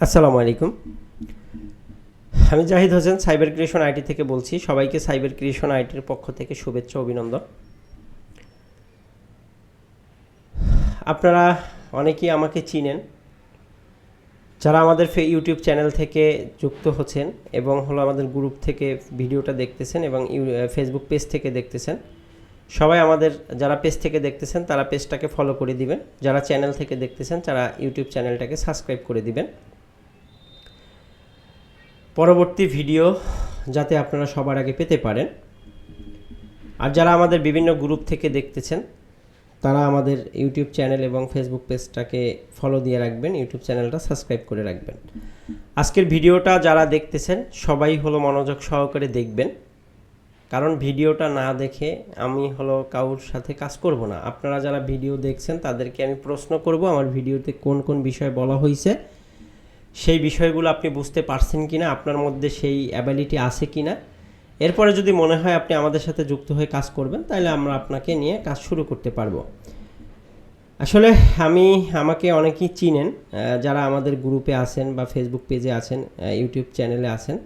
আসসালামু আলাইকুম। আমি Zahid Hossain cyber creation IT থেকে বলছি। সবাইকে সাইবার ক্রিয়েশন আইটির পক্ষ থেকে শুভেচ্ছা অভিনন্দন। আপনারা অনেকেই আমাকে চিনেন, যারা আমাদের ইউটিউব চ্যানেল থেকে যুক্ত হচ্ছেন এবং আমাদের গ্রুপ থেকে ভিডিওটা দেখতেছেন এবং ফেসবুক পেজ থেকে দেখতেছেন। সবাই আমাদের যারা পেজ থেকে দেখতেছেন তারা পেজটাকে ফলো করে দিবেন, যারা চ্যানেল থেকে দেখতেছেন তারা ইউটিউব চ্যানেলটাকে সাবস্ক্রাইব করে দিবেন। পরবর্তী ভিডিও যাতে আপনারা সবার আগে পেতে পারেন। আর যারা আমাদের বিভিন্ন গ্রুপ থেকে দেখতেছেন তারা আমাদের ইউটিউব চ্যানেল এবং ফেসবুক পেজটাকে ফলো দিয়ে রাখবেন, ইউটিউব চ্যানেলটা সাবস্ক্রাইব করে রাখবেন। আজকের ভিডিওটা যারা দেখতেছেন সবাই মনোযোগ সহকারে দেখবেন, কারণ ভিডিওটা না দেখে আমি কারোর সাথে কাজ করব না। আপনারা যারা ভিডিও দেখছেন তাদেরকে আমি প্রশ্ন করব আমার ভিডিওতে কোন কোন বিষয় বলা হয়েছে, সেই বিষয়গুলো আপনি বুঝতে পারছেন কিনা, আপনার মধ্যে সেই অ্যাবিলিটি আছে কিনা। এরপরে যদি মনে হয় আপনি আমাদের সাথে যুক্ত হয়ে কাজ করবেন, তাহলে আমরা আপনাকে নিয়ে কাজ শুরু করতে পারবো। আসলে আমাকে অনেকেই চিনেন, যারা আমাদের গ্রুপে আছেন বা ফেসবুক পেজে আছেন, ইউটিউব চ্যানেলে আছেন,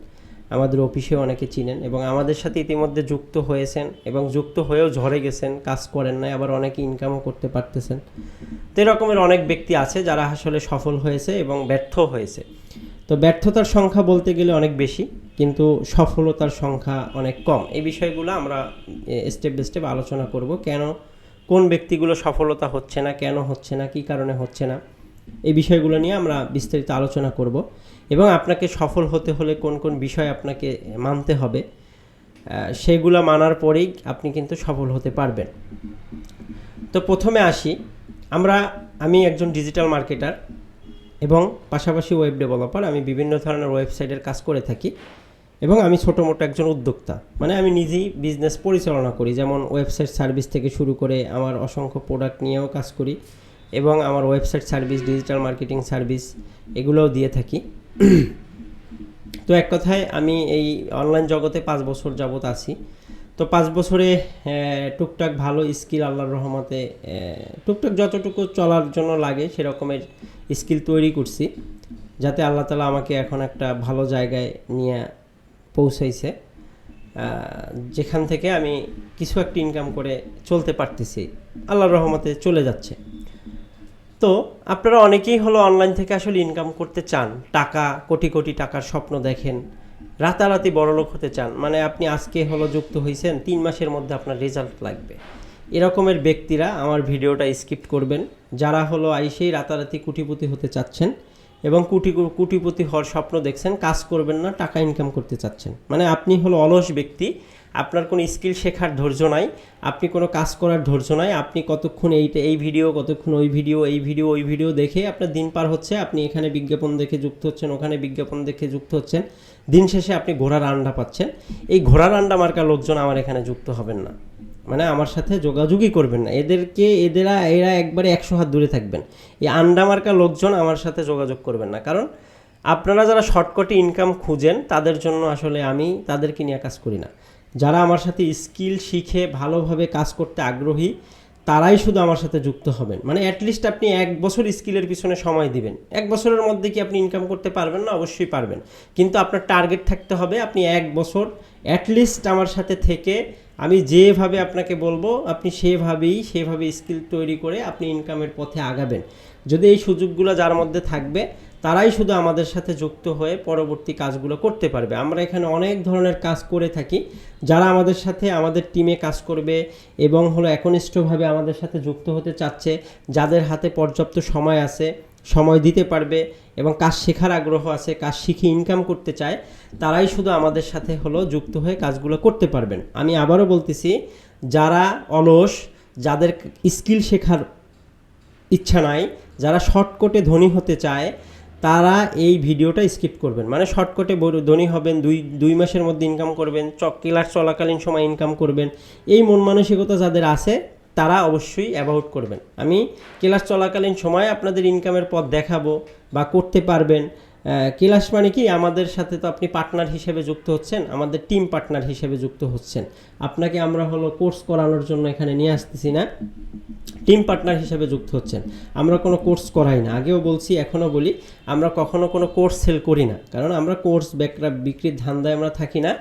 আমাদের অফিসেও অনেকে চিনেন এবং আমাদের সাথে ইতিমধ্যে যুক্ত হয়েছেন এবং যুক্ত হয়েও ঝরে গেছেন, কাজ করেন না, আবার অনেকে ইনকামও করতে পারতেছেন। তো এরকমের অনেক ব্যক্তি আছে যারা আসলে সফল হয়েছে এবং ব্যর্থ হয়েছে। তো ব্যর্থতার সংখ্যা বলতে গেলে অনেক বেশি, কিন্তু সফলতার সংখ্যা অনেক কম। এই বিষয়গুলো আমরা স্টেপ বাই স্টেপ আলোচনা করব, কেন কোন ব্যক্তিগুলো সফলতা হচ্ছে না, কেন হচ্ছে না, কী কারণে হচ্ছে না, এই বিষয়গুলো নিয়ে আমরা বিস্তারিত আলোচনা করব। এবং আপনাকে সফল হতে হলে কোন কোন বিষয় আপনাকে মানতে হবে, সেগুলো মানার পরেই আপনি কিন্তু সফল হতে পারবেন। তো প্রথমে আসি, আমি একজন ডিজিটাল মার্কেটার এবং পাশাপাশি ওয়েব ডেভেলপার। আমি বিভিন্ন ধরনের ওয়েবসাইটের কাজ করে থাকি এবং আমি ছোটো মোটো একজন উদ্যোক্তা, মানে আমি নিজেই বিজনেস পরিচালনা করি। যেমন ওয়েবসাইট সার্ভিস থেকে শুরু করে আমার অসংখ্য প্রোডাক্ট নিয়েও কাজ করি এবং আমার website service, digital marketing service এগুলোও দিয়ে থাকি। তো এক কথায় আমি এই অনলাইন জগতে 5 বছর যাবত আছি। তো 5 বছরে টুকটাক ভালো স্কিল আল্লাহর রহমতে টুকটাক যতটুকু চলার জন্য লাগে সেরকমের স্কিল তৈরি করছি, যাতে আল্লাহ তাআলা আমাকে এখন একটা ভালো জায়গায় নিয়ে পৌঁছাইছে, যেখান থেকে আমি কিছু একটা ইনকাম করে চলতে পারতেছি, আল্লাহর রহমতে চলে যাচ্ছে। তো আপনারা অনেকেই অনলাইন থেকে আসলে ইনকাম করতে চান, টাকা কোটি কোটি টাকার স্বপ্ন দেখেন, রাতারাতি বড়লোক হতে চান। মানে আপনি আজকে যুক্ত হয়েছেন, 3 মাসের মধ্যে আপনার রেজাল্ট লাগবে। এরকমের ব্যক্তিরা আমার ভিডিওটা স্কিপ করবেন, যারা আইসেই রাতারাতি কোটিপতি হতে চাচ্ছেন এবং কোটিপতি হওয়ার স্বপ্ন দেখছেন, কাজ করবেন না, টাকা ইনকাম করতে চাচ্ছেন। মানে আপনি অলস ব্যক্তি, আপনার কোনো স্কিল শেখার ধৈর্য নাই, আপনি কোনো কাজ করার ধৈর্য নাই। আপনি কতক্ষণ এই ভিডিও, কতক্ষণ ওই ভিডিও দেখে আপনার দিন পার হচ্ছে। আপনি এখানে বিজ্ঞাপন দেখে যুক্ত হচ্ছেন, ওখানে বিজ্ঞাপন দেখে যুক্ত হচ্ছেন, দিন শেষে আপনি ঘোড়ার আন্ডা পাচ্ছেন। এই ঘোড়ার আন্ডা মার্কা লোকজন আমার এখানে যুক্ত হবেন না, মানে আমার সাথে যোগাযোগই করবেন না। এরা একবারে 100 হাত দূরে থাকবেন। এই আন্ডা মার্কা লোকজন আমার সাথে যোগাযোগ করবেন না, কারণ আপনারা যারা শর্টকাটে ইনকাম খুঁজেন তাদের জন্য আসলে আমি তাদেরকে নিয়ে কাজ করি না। যারা আমার সাথে স্কিল শিখে ভালোভাবে কাজ করতে আগ্রহী তারাই শুধু আমার সাথে যুক্ত হবেন। মানে অ্যাটলিস্ট আপনি 1 বছর স্কিলের পিছনে সময় দিবেন। 1 বছরের মধ্যে কি আপনি ইনকাম করতে পারবেন না? অবশ্যই পারবেন, কিন্তু আপনার টার্গেট থাকতে হবে আপনি 1 বছর অ্যাটলিস্ট আমার সাথে থেকে আমি যেভাবে আপনাকে বলবো আপনি সেভাবে স্কিল তৈরি করে আপনি ইনকামের পথে আগাবেন। যদি এই সুযোগগুলো যার মধ্যে থাকবে তারাই শুধু আমাদের সাথে যুক্ত হয়ে পরবর্তী কাজগুলো করতে পারবে। আমরা এখানে অনেক ধরনের কাজ করে থাকি। যারা আমাদের সাথে আমাদের টিমে কাজ করবে এবং একনিষ্ঠভাবে আমাদের সাথে যুক্ত হতে চাচ্ছে, যাদের হাতে পর্যাপ্ত সময় আছে, সময় দিতে পারবে এবং কাজ শেখার আগ্রহ আছে, কাজ শিখে ইনকাম করতে চায়, তারাই শুধু আমাদের সাথে যুক্ত হয়ে কাজগুলো করতে পারবেন। আমি আবারও বলতেছি, যারা অলস, যাদের স্কিল শেখার ইচ্ছা নাই, যারা শর্টকাটে ধনী হতে চায়, তারা এই ভিডিওটা স্কিপ করবেন। মানে শর্টকাটে ধনী হবেন, 2 মাসের মধ্যে ইনকাম করবেন, ক্লাস চলাকালীন সময় ইনকাম করবেন, এই মন মানসিকতা যাদের আছে তারা অবশ্যই অ্যাভয়েড করবেন। আমি ক্লাস চলাকালীন সময় আপনাদের ইনকামের পথ দেখাবো বা করতে পারবেন, ক্লাস মানে কি, আমাদের সাথে তো আপনি পার্টনার হিসেবে যুক্ত হচ্ছেন, আমাদের টিম পার্টনার হিসেবে যুক্ত হচ্ছেন। আপনাকে আমরা হলো কোর্স করানোর জন্য এখানে নিয়ে আসতেছি না, টিম পার্টনার হিসেবে যুক্ত হচ্ছেন। আমরা কোনো কোর্স করাই না, আগেও বলছি এখনও বলি, আমরা কখনো কোনো কোর্স সেল করি না, কারণ আমরা কোর্স বিক্রির ধান্দায় আমরা থাকি না।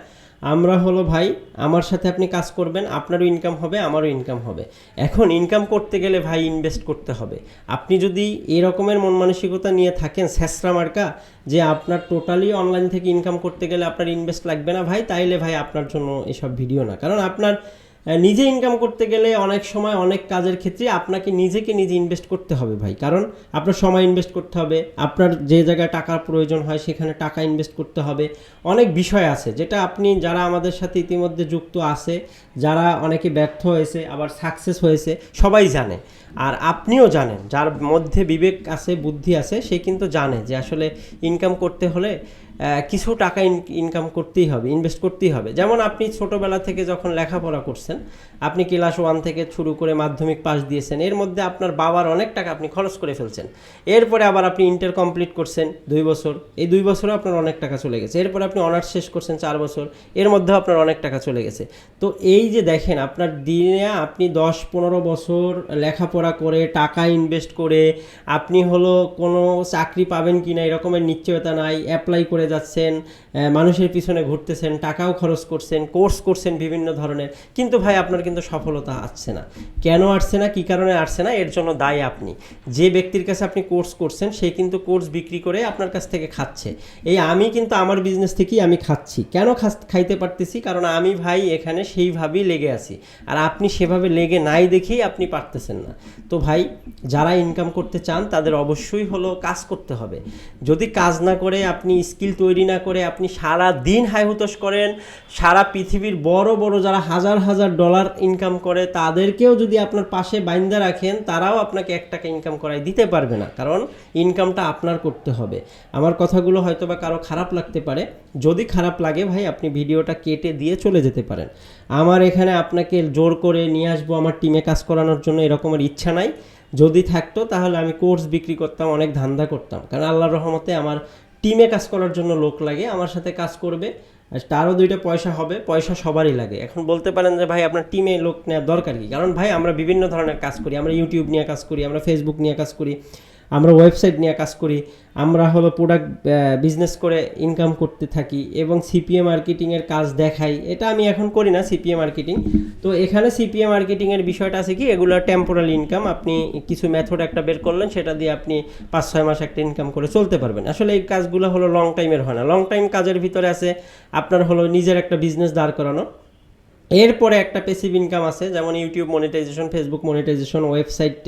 আমরা হলো ভাই, আমার সাথে আপনি কাজ করবেন, আপনারও ইনকাম হবে, আমারও ইনকাম হবে। এখন ইনকাম করতে গেলে ভাই ইনভেস্ট করতে হবে। আপনি যদি এই রকমের মন মানসিকতা নিয়ে থাকেন স্যাঁচরা মার্কা, যে আপনার টোটালি অনলাইন থেকে ইনকাম করতে গেলে আপনার ইনভেস্ট লাগবে না ভাই, তাইলে ভাই আপনার জন্য এসব ভিডিও না। কারণ আপনার নিজে ইনকাম করতে গেলে অনেক সময় অনেক কাজের ক্ষেত্রে আপনাকে নিজে ইনভেস্ট করতে হবে ভাই। কারণ আপনার সময় ইনভেস্ট করতে হবে, আপনার যে জায়গায় টাকার প্রয়োজন হয় সেখানে টাকা ইনভেস্ট করতে হবে। অনেক বিষয় আছে যেটা আপনি, যারা আমাদের সাথে ইতিমধ্যে যুক্ত আছে, যারা অনেকে ব্যর্থ হয়েছে আবার সাকসেস হয়েছে, সবাই জানে। আর আপনিও জানেন, যার মধ্যে বিবেক আছে, বুদ্ধি আছে, সে কিন্তু জানে যে আসলে ইনকাম করতে হলে কিছু টাকা ইনকাম করতেই হবে, ইনভেস্ট করতেই হবে। যেমন আপনি ছোটোবেলা থেকে যখন লেখাপড়া করছেন, আপনি ক্লাস 1 থেকে শুরু করে মাধ্যমিক পাস দিয়েছেন, এর মধ্যে আপনার বাবার অনেক টাকা আপনি খরচ করে ফেলছেন। এরপরে আবার আপনি ইন্টার কমপ্লিট করছেন 2 বছর, এই 2 বছরে আপনার অনেক টাকা চলে গেছে। এরপরে আপনি অনার্স শেষ করছেন 4 বছর, এর মধ্যেও আপনার অনেক টাকা চলে গেছে। তো এই যে দেখেন, আপনার দিনে আপনি 10-15 বছর লেখাপড়া করে টাকা ইনভেস্ট করে আপনি হলো কোনো চাকরি পাবেন কি না এরকমের নিশ্চয়তা নাই, অ্যাপ্লাই করে যাচ্ছেন, মানুষের পিছনে ঘুরতেছেন, টাকাও খরচ করছেন, কোর্স করছেন বিভিন্ন ধরনের, কিন্তু ভাই আপনার কিন্তু সফলতা আসছে না। কেন আসছে না, কী কারণে আসছে না, এর জন্য দায়ী আপনি। যে ব্যক্তির কাছে আপনি কোর্স করছেন সে কিন্তু কোর্স বিক্রি করে আপনার কাছ থেকে খাচ্ছে। এই আমি কিন্তু আমার বিজনেস থেকেই আমি খাচ্ছি। কেন খাইতে পারতেছি? কারণ আমি ভাই এখানে সেইভাবেই লেগে আছি, আর আপনি সেভাবে লেগে নাই দেখেই আপনি পারতেছেন না। তো ভাই, যারা ইনকাম করতে চান তাদের অবশ্যই হলো কাজ করতে হবে। যদি কাজ না করে, আপনি স্কিল তৈরি না করে আপনি সারা দিন হাইহুতাশ করেন, সারা পৃথিবীর বড় বড় যারা হাজার হাজার ডলার ইনকাম করে তাদেরকেও যদি আপনার পাশে বাইন্দা রাখেন, তারাও আপনাকে 1 টাকা ইনকাম করাই দিতে পারবে না, কারণ ইনকামটা আপনার করতে হবে। আমার কথাগুলো হয়তো বা কারো খারাপ লাগতে পারে, যদি খারাপ লাগে ভাই আপনি ভিডিওটা কেটে দিয়ে চলে যেতে পারেন। আমার এখানে আপনাকে জোর করে নিয়ে আসবো আমার টিমে কাজ করানোর জন্য এরকমের ইচ্ছা নাই। যদি থাকতো তাহলে আমি কোর্স বিক্রি করতাম, অনেক ধান্দা করতাম, কারণ আল্লাহর রহমতে আমার টিমে কাজ করার জন্য লোক লাগে, আমার সাথে কাজ করবে, তারও 2টা পয়সা হবে। পয়সা সবারই লাগে। এখন বলতে পারেন যে ভাই আপনার টিমে লোক নেওয়ার দরকার কি? কারণ ভাই আমরা বিভিন্ন ধরনের কাজ করি, আমরা ইউটিউব নিয়ে কাজ করি, আমরা ফেসবুক নিয়ে কাজ করি, আমরা ওয়েবসাইট নিয়ে কাজ করি, আমরা হলো প্রোডাক্ট বিজনেস করে ইনকাম করতে থাকি এবং সিপিএ মার্কেটিংয়ের কাজ দেখাই। এটা আমি এখন করি না সিপিএ মার্কেটিং। তো এখানে সিপিএ মার্কেটিংয়ের বিষয়টা আছে কি, এগুলো টেম্পোরারি ইনকাম। আপনি কিছু মেথড একটা বের করলেন, সেটা দিয়ে আপনি 5-6 মাস একটা ইনকাম করে চলতে পারবেন। আসলে এই কাজগুলো হলো লং টাইমের হয় না। লং টাইম কাজের ভিতরে আছে আপনার হলো নিজের একটা বিজনেস দাঁড় করানো, এরপরে একটা প্যাসিভ ইনকাম আছে, যেমন YouTube monetisation, Facebook monetisation, website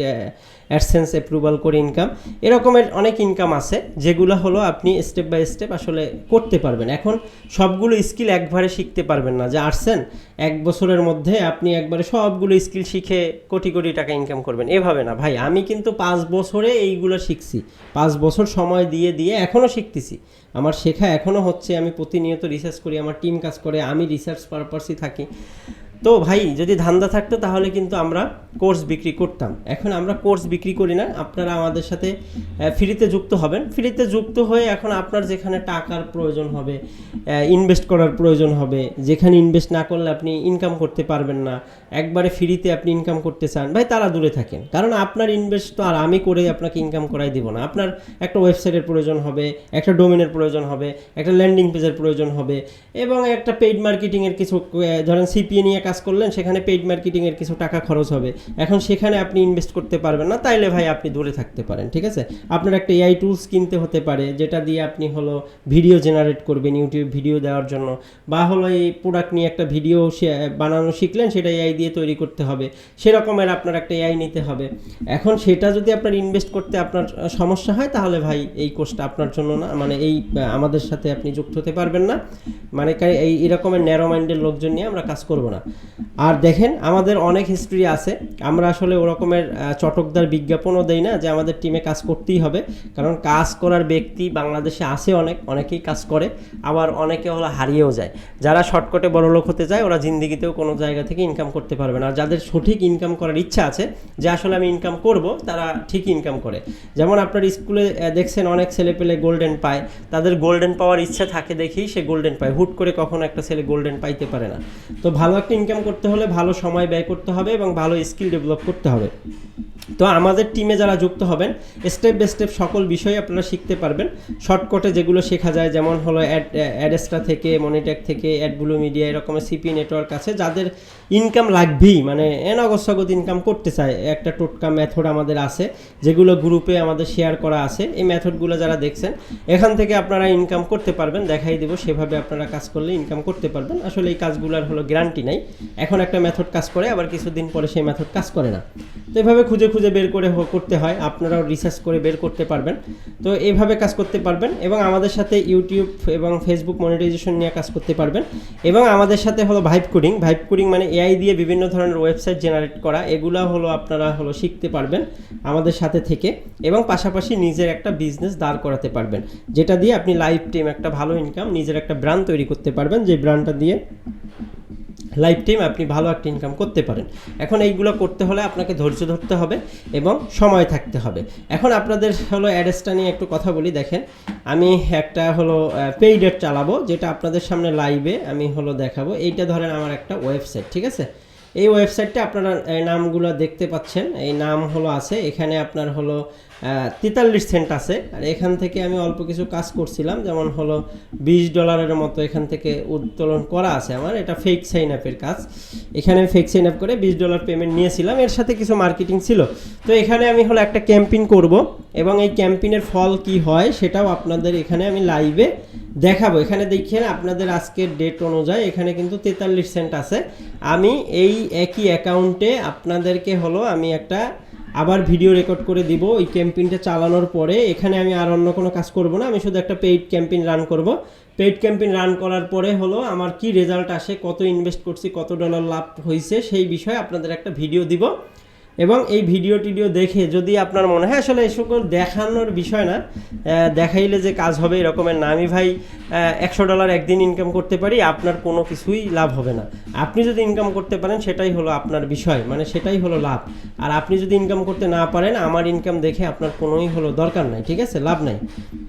AdSense approval করে ইনকাম, এরকমের অনেক ইনকাম আছে যেগুলো হলো আপনি স্টেপ বাই স্টেপ আসলে করতে পারবেন। এখন সবগুলো স্কিল একবারে শিখতে পারবেন না, যে আসছেন 1 বছরের মধ্যে আপনি একবারে সবগুলো স্কিল শিখে কোটি কোটি টাকা ইনকাম করবেন, এভাবে না ভাই। আমি কিন্তু 5 বছরে এইগুলো শিখছি, 5 বছর সময় দিয়ে দিয়ে এখনও শিখতেছি, আমার শেখা এখনও হচ্ছে। আমি প্রতিনিয়ত রিসার্চ করি, আমার টিম কাজ করে, আমি রিসার্চ পারপাসই থাকি। তো ভাই যদি ধান্দা থাকতো তাহলে কিন্তু আমরা কোর্স বিক্রি করতাম। এখন আমরা কোর্স বিক্রি করি না, আপনারা আমাদের সাথে ফ্রিতে যুক্ত হবেন। ফ্রিতে যুক্ত হয়ে এখন আপনার যেখানে টাকার প্রয়োজন হবে, ইনভেস্ট করার প্রয়োজন হবে, যেখানে ইনভেস্ট না করলে আপনি ইনকাম করতে পারবেন না, একবারে ফ্রিতে আপনি ইনকাম করতে চান, ভাই তারা দূরে থাকেন। কারণ আপনার ইনভেস্ট তো আর আমি করে আপনাকে ইনকাম করাই দিব না। আপনার একটা ওয়েবসাইটের প্রয়োজন হবে, একটা ডোমেনের প্রয়োজন হবে, একটা ল্যান্ডিং পেজের প্রয়োজন হবে, এবং একটা পেইড মার্কেটিংয়ের কিছু, ধরেন সিপিএ নিয়ে কাজ করলেন, সেখানে পেইড মার্কেটিংয়ের কিছু টাকা খরচ হবে। এখন সেখানে আপনি ইনভেস্ট করতে পারবেন না, তাইলে ভাই আপনি দূরে থাকতে পারেন, ঠিক আছে। আপনার একটা এআই টুলস কিনতে হতে পারে, যেটা দিয়ে আপনি হলো ভিডিও জেনারেট করবেন ইউটিউব ভিডিও দেওয়ার জন্য, বা হলো এই প্রোডাক্ট নিয়ে একটা ভিডিও বানানো শিখলেন, সেটা এআই দিয়ে তৈরি করতে হবে, সেরকমের আপনার একটা এআই নিতে হবে। এখন সেটা যদি আপনার ইনভেস্ট করতে আপনার সমস্যা হয়, তাহলে ভাই এই কোর্সটা আপনার জন্য না, মানে এই আমাদের সাথে আপনি যুক্ত হতে পারবেন না। মানে এই এরকমের ন্যারো মাইন্ডের লোকজন নিয়ে আমরা কাজ করব না। আর দেখেন আমাদের অনেক হিস্ট্রি আছে, আমরা আসলে ওরকমের চটকদার বিজ্ঞাপনও দেই না যে আমাদের টিমে কাজ করতেই হবে, কারণ কাজ করার ব্যক্তি বাংলাদেশে আছে অনেকেই কাজ করে, আবার অনেকে হলো হারিয়েও যায়। যারা শর্টকাটে বড়লোক হতে যায় ওরা জিন্দিগিতেও কোনো জায়গা থেকে ইনকাম করতে পারবে না। আর যাদের সঠিক ইনকাম করার ইচ্ছা আছে যে আসলে আমি ইনকাম করব, তারা ঠিক ইনকাম করে। যেমন আপনার স্কুলে দেখছেন অনেক ছেলে পেলে গোল্ডেন পায়, তাদের গোল্ডেন পাওয়ার ইচ্ছা থাকে দেখেই সে গোল্ডেন পায়, হুট করে কখনো একটা ছেলে গোল্ডেন পাইতে পারে না। তো ভালো একটা ইনকাম করতে হলে ভালো সময় ব্যয় করতে হবে এবং ভালো স্কিল ডেভেলপ করতে হবে। তো আমাদের টিমে যারা যুক্ত হবেন স্টেপ বাই স্টেপ সকল বিষয় আপনারা শিখতে পারবেন। শর্টকাটে যেগুলো শেখা যায়, যেমন হলো অ্যাডেস্টা থেকে, মনিটেক থেকে, অ্যাডব্লু মিডিয়া, এরকমের সিপি নেটওয়ার্ক আছে, যাদের ইনকাম লাগবেই, মানে অনগসগত ইনকাম করতে চায়, একটা টোটকা মেথড আমাদের আছে যেগুলো গ্রুপে আমাদের শেয়ার করা আছে। এই মেথডগুলো যারা দেখছেন এখান থেকে আপনারা ইনকাম করতে পারবেন, দেখাই দেবো সেভাবে আপনারা কাজ করলে ইনকাম করতে পারবেন। আসলে এই কাজগুলোর হলো গ্যারান্টি নাই, এখন একটা মেথড কাজ করে আবার কিছুদিন পরে সেই মেথড কাজ করে না। তো এভাবে খুঁজে খুঁজে বের করে করতে হয়, আপনারাও রিসার্চ করে বের করতে পারবেন। তো এইভাবে কাজ করতে পারবেন এবং আমাদের সাথে ইউটিউব এবং ফেসবুক মনিটাইজেশন নিয়ে কাজ করতে পারবেন। এবং আমাদের সাথে হলো ভাইব কোডিং মানে এআই দিয়ে বিভিন্ন ধরনের ওয়েবসাইট জেনারেট করা, এগুলা হলো আপনারা হলো শিখতে পারবেন আমাদের সাথে থেকে, এবং পাশাপাশি নিজের একটা বিজনেস দাঁড় করাতে পারবেন, যেটা দিয়ে আপনি লাইফ টাইম একটা ভালো ইনকাম, নিজের একটা ব্র্যান্ড তৈরি করতে পারবেন, যে ব্র্যান্ডটা দিয়ে লাইফ টাইম আপনি ভালো একটা ইনকাম করতে পারেন। এখন এইগুলো করতে হলে আপনাকে ধৈর্য ধরতে হবে এবং সময় থাকতে হবে। এখন আপনাদের হলো অ্যাড্রেসটা নিয়ে একটু কথা বলি। দেখেন আমি একটা হলো পেইড অ্যাড চালাবো, যেটা আপনাদের সামনে লাইভে আমি হলো দেখাবো। এইটা ধরেন আমার একটা ওয়েবসাইট, ঠিক আছে? এই ওয়েবসাইটটা আপনারা নামগুলো দেখতে পাচ্ছেন, এই নাম হলো আছে, এখানে আপনার হলো 43 সেন্ট আছে। আর এখান থেকে আমি অল্প কিছু কাজ করছিলাম, যেমন হলো $20 মতো এখান থেকে উত্তোলন করা আছে আমার। এটা ফেক সাইন আপের কাজ, এখানে আমি ফেক সাইন আপ করে $20 পেমেন্ট নিয়েছিলাম, এর সাথে কিছু মার্কেটিং ছিল। তো এখানে আমি হলো একটা ক্যাম্পেইন করব এবং এই ক্যাম্পেইনের ফল কি হয় সেটাও আপনাদের এখানে আমি লাইভে দেখাবো। এখানে দেখেন আপনাদের আজকের ডেট অনুযায়ী এখানে কিন্তু 43 সেন্ট আছে। আমি এই একই অ্যাকাউন্টে আপনাদেরকে হলো আমি একটা আবার ভিডিও রেকর্ড করে দিব এই ক্যাম্পেইনটা চালানোর পরে। এখানে আমি আর অন্য কোনো কাজ করব না, আমি শুধু একটা পেইড ক্যাম্পেইন রান করব। পেইড ক্যাম্পেইন রান করার পরে হলো আমার কি রেজাল্ট আসে, কত ইনভেস্ট করছি, কত ডলার লাভ হয়েছে, সেই বিষয়ে আপনাদের একটা ভিডিও দিব। এবং এই ভিডিও দেখে যদি আপনার মনে হয় আসলে এই সকল দেখানোর বিষয় না, দেখাইলে যে কাজ হবে এরকমের না, আমি ভাই $100 একদিন ইনকাম করতে পারি, আপনার কোনো কিছুই লাভ হবে না। আপনি যদি ইনকাম করতে পারেন সেটাই হলো আপনার বিষয়, মানে সেটাই হলো লাভ। আর আপনি যদি ইনকাম করতে না পারেন, আমার ইনকাম দেখে আপনার কোনোই হলো দরকার নাই, ঠিক আছে? লাভ নাই।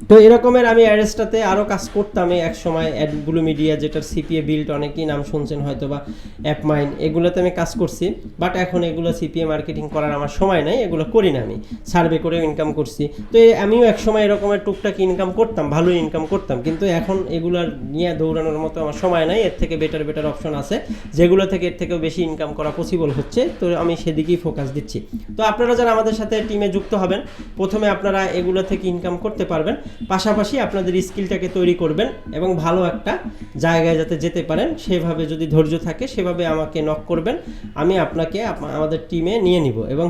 তো এরকমের আমি অ্যাড্রেসটাতে আরও কাজ করতাম এক সময়, অ্যাডব্লু মিডিয়া, যেটার সিপিএ বিল্ড অনেকেই নাম শুনছেন হয়তো বা, অ্যাপমাইন, এগুলোতে আমি কাজ করছি। বাট এখন এগুলো সিপিএ মার্কেটিং করার আমার সময় নাই, এগুলো করি না, আমি সার্ভে করেও ইনকাম করছি। তো আমিও এক সময় এরকমের টুকটাক ইনকাম করতাম, ভালো ইনকাম করতাম, কিন্তু এখন এগুলার নিয়ে দৌড়ানোর মতো আমার সময় নাই। এর থেকে বেটার অপশন আছে যেগুলো থেকে এর থেকেও বেশি ইনকাম করা পসিবল হচ্ছে, তো আমি সেদিকেই ফোকাস দিচ্ছি। তো আপনারা যারা আমাদের সাথে টিমে যুক্ত হবেন, প্রথমে আপনারা এগুলো থেকে ইনকাম করতে পারবেন, পাশাপাশি আপনাদের স্কিলটাকে তৈরি করবেন এবং ভালো একটা জায়গায় যাতে যেতে পারেন, সেভাবে যদি ধৈর্য থাকে সেভাবে আমাকে নক করবেন, আমি আপনাকে আমাদের টিমে নিয়ে নিব এবং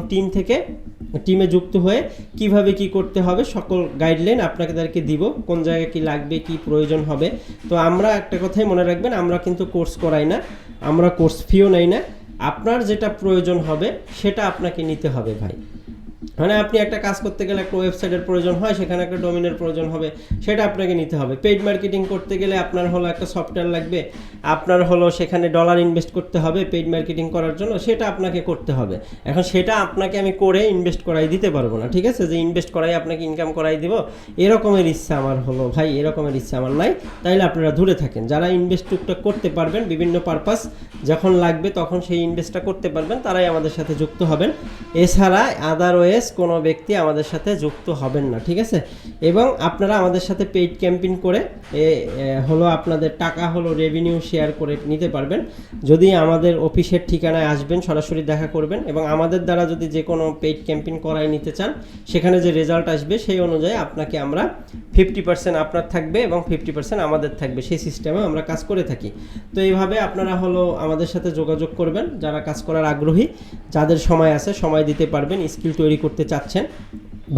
টিমে যুক্ত হয়ে কিভাবে কি করতে হবে সকল গাইডলাইন আপনাদেরকে দিব, কোন জায়গায় কি লাগবে, কি প্রয়োজন হবে। তো আমরা একটা কথাই মনে রাখবেন, আমরা কিন্তু কোর্স করাই না, আমরা কোর্স ফিও নেই না। আপনার যেটা প্রয়োজন হবে সেটা আপনাকে নিতে হবে ভাই। মানে আপনি একটা কাজ করতে গেলে একটা ওয়েবসাইটের প্রয়োজন হয়, সেখানে একটা ডোমেনের প্রয়োজন হবে, সেটা আপনাকে নিতে হবে। পেইড মার্কেটিং করতে গেলে আপনার হলো একটা সফটওয়্যার লাগবে, আপনার হলো সেখানে ডলার ইনভেস্ট করতে হবে পেইড মার্কেটিং করার জন্য, সেটা আপনাকে করতে হবে। এখন সেটা আপনাকে আমি করে ইনভেস্ট করাই দিতে পারবো না, ঠিক আছে? যে ইনভেস্ট করাই আপনাকে ইনকাম করাই দিব, এরকমের ইচ্ছা আমার হলো ভাই, এরকমের ইচ্ছা আমার নাই। তাইলে আপনারা দূরে থাকেন। যারা ইনভেস্ট টুকটাক করতে পারবেন, বিভিন্ন পারপাস যখন লাগবে তখন সেই ইনভেস্টটা করতে পারবেন, তারাই আমাদের সাথে যুক্ত হবেন। এছাড়া আদারওয়াইজ কোনো ব্যক্তি আমাদের সাথে যুক্ত হবেন না, ঠিক আছে? এবং আপনারা আমাদের সাথে পেইড ক্যাম্পেইন করে হলো আপনাদের টাকা হলো রেভিনিউ শেয়ার করে নিতে পারবেন। যদি আমাদের অফিসের ঠিকানায় আসবেন, সরাসরি দেখা করবেন এবং আমাদের দ্বারা যদি যে কোনো পেইড ক্যাম্পেইন করাই নিতে চান, সেখানে যে রেজাল্ট আসবে সেই অনুযায়ী আপনাকে আমরা 50% আপনার থাকবে এবং 50% আমাদের থাকবে, সেই সিস্টেমে আমরা কাজ করে থাকি। তো এইভাবে আপনারা হলো আমাদের সাথে যোগাযোগ করবেন, যারা কাজ করার আগ্রহী, যাদের সময় আছে, সময় দিতে পারবেন, স্কিল তৈরি করতে চাচ্ছেন।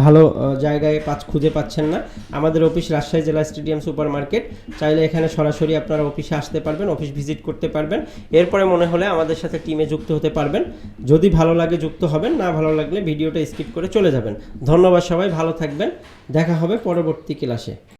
ভালো জায়গায় খুঁজে পাচ্ছেন না, আমাদের অফিস রাজশাহী জেলা স্টেডিয়াম সুপার মার্কেট। চাইলে এখানে সরাসরি আপনারা অফিসে আসতে পারবেন, অফিস ভিজিট করতে পারবেন। এরপরে মনে হলে আমাদের সাথে টিমে যুক্ত হতে পারবেন। যদি ভালো লাগে যুক্ত হবেন, না ভালো লাগলে ভিডিওটা স্কিপ করে চলে যাবেন। ধন্যবাদ সবাই, ভালো থাকবেন। দেখা হবে পরবর্তী ক্লাসে।